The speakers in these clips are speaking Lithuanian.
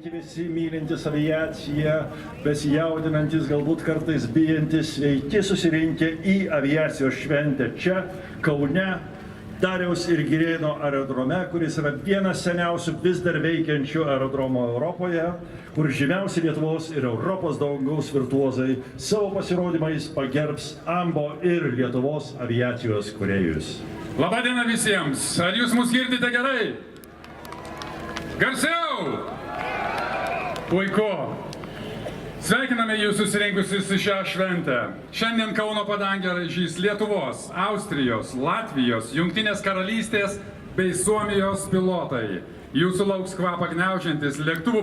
sveiki visi mylintys aviaciją, besijaudinantis, galbūt kartais bijantis, sveiki susirinkę į aviacijos šventę čia, Kaune, Dariaus ir Girėno aerodrome, kuris yra vienas seniausių vis dar veikiančių aerodromų Europoje, kur žymiausi Lietuvos ir Europos dangaus virtuozai savo pasirodymais pagerbs AMBO ir Lietuvos aviacijos kūrėjus. Labadiena visiems! Ar jūs mus girdite gerai? Garsiau! Puiku! Sveikiname jūs susirinkusius į šią šventę. Šiandien Kauno padangę raižys Lietuvos, Austrijos, Latvijos, Jungtinės karalystės bei Suomijos pilotai. Jūsų lauks kvapą gniaužiantis lėktuvų.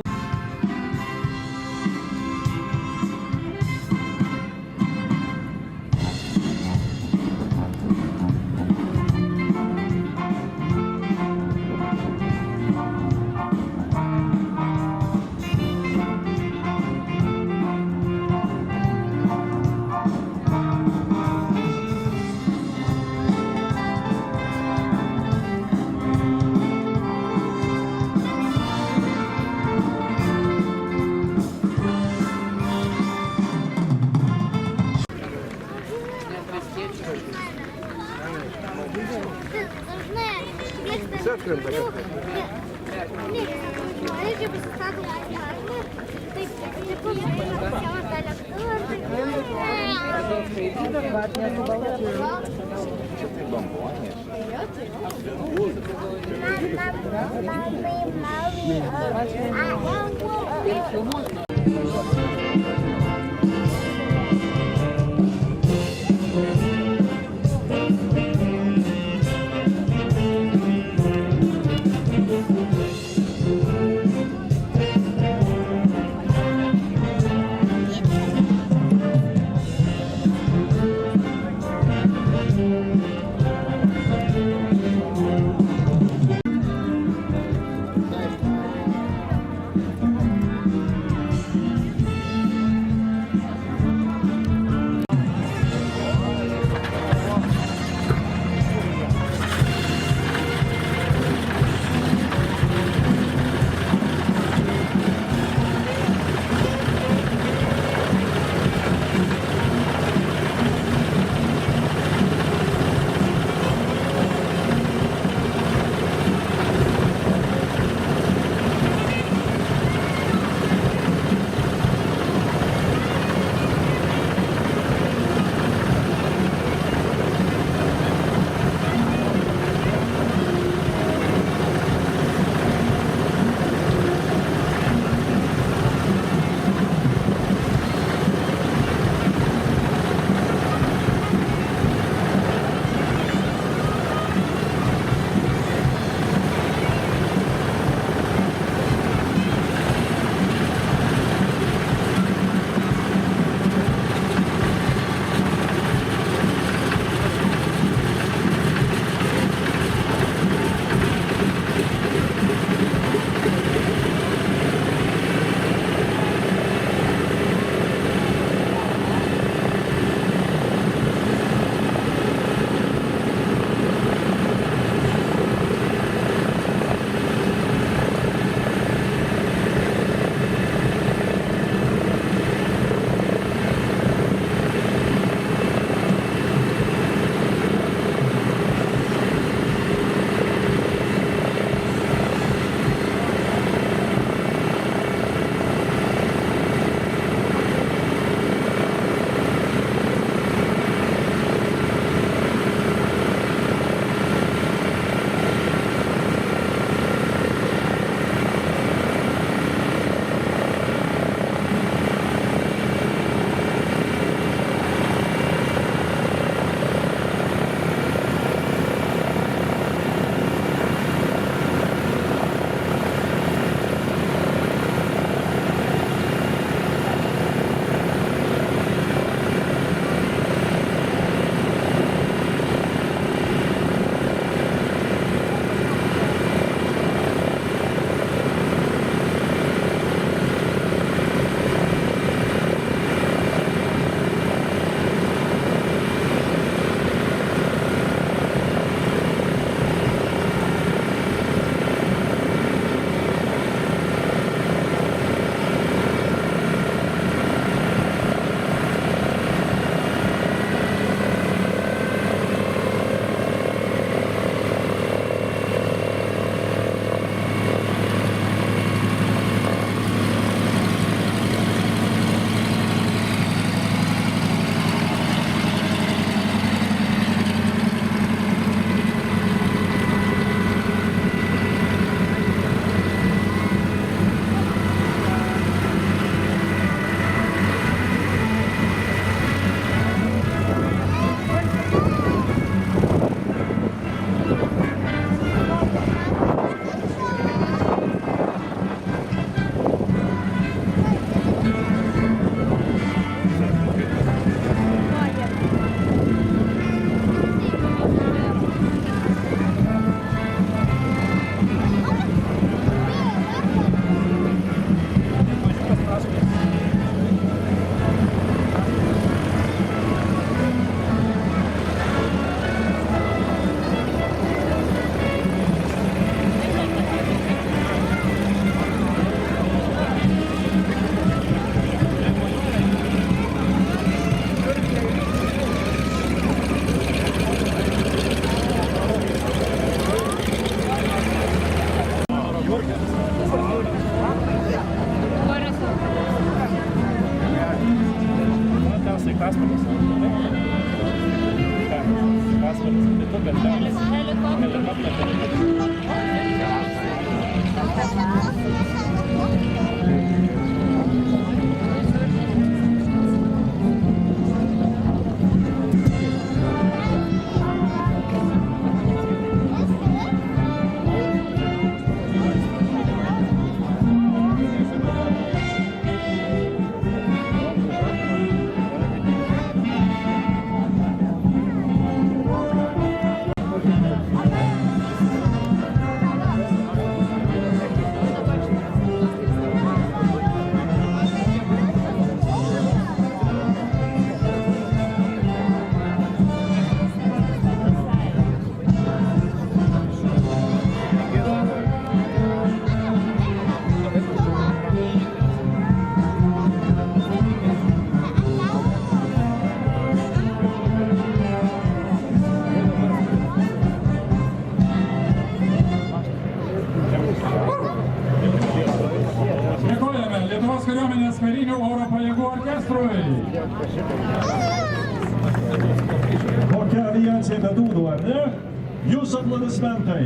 orkestrui. Kokia aviacija be dūdų, ar ne? Jūsų aplodismentai.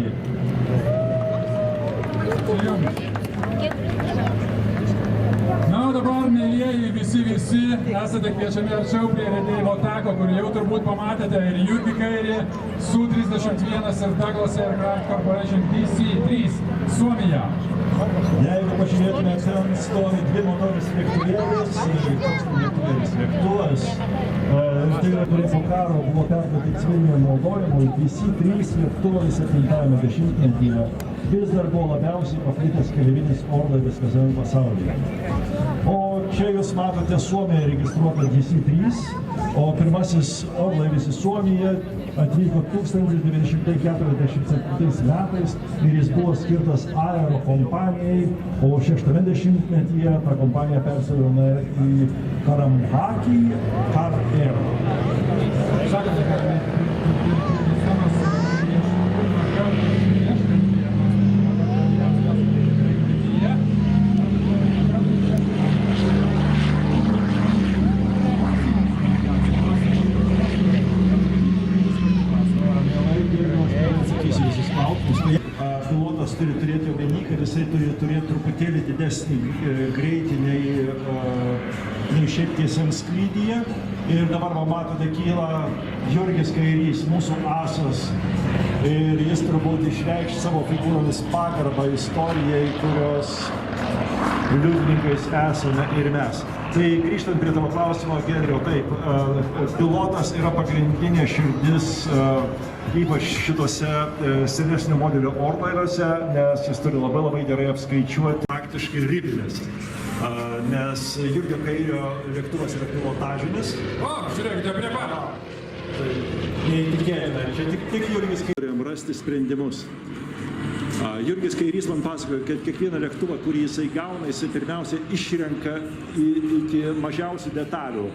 Na, o dabar, mėlyjeji, visi esate kviečiami arčiau prie riedėjimo tako, kur jau turbūt pamatėte ir Jurgį Kairį, Su-31 ir Douglas Aircraft Corporation DC-3, Suomija. Jeigu pažiūrėtume, ten stovi dvi motoris lėktuvėlis, lėktuvas. Tai yra, kurie po karo buvo perduoti civiliniam naudojimui, DC-3 lėktuvai 70-ame dešimtmetyje vis dar buvo labiausiai paplitęs keleivinis orlaivis visame pasaulyje. O čia jūs matote Suomijoje registruotą DC-3, o pirmasis orlaivis į Suomiją atvyko 1947 metais ir jis buvo skirtas Aero kompanijai, o 60-metyje ta kompanija persivėlė į Karamhaki Car Air. Pilotas turi turėti omeny, kad jisai turi turėti truputėlį didesnį greitį nei šiaip tiesiam skrydyje. Ir dabar matote, kyla Jurgis Kairys, mūsų asas. Ir jis turbūt išreikš savo figūromis pagarbą istorijai, kurios liudininkais esame ir mes. Tai grįžtant prie tavo klausimo, Giedriau, taip, pilotas yra pagrindinė širdis, ypač šitose senesnio modelio orlaiviuose, nes jis turi labai gerai apskaičiuoti praktiškai ribines. Nes Jurgio Kairio lėktuvas yra pilotažinis. O, žiūrėkite, prie paro. Tai neįtikėtina, čia tik Jurgis Kairio rasti sprendimus. Jurgis Kairys man pasakojo, kad kiekvieną lėktuvą, kurį jisai gauna, jisai pirmiausia išrenka iki mažiausių detalių.